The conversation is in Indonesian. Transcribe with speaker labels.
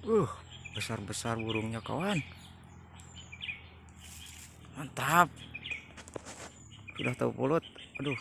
Speaker 1: Uh, besar-besar burungnya kawan. Mantap. Sudah tahu pulut. Aduh.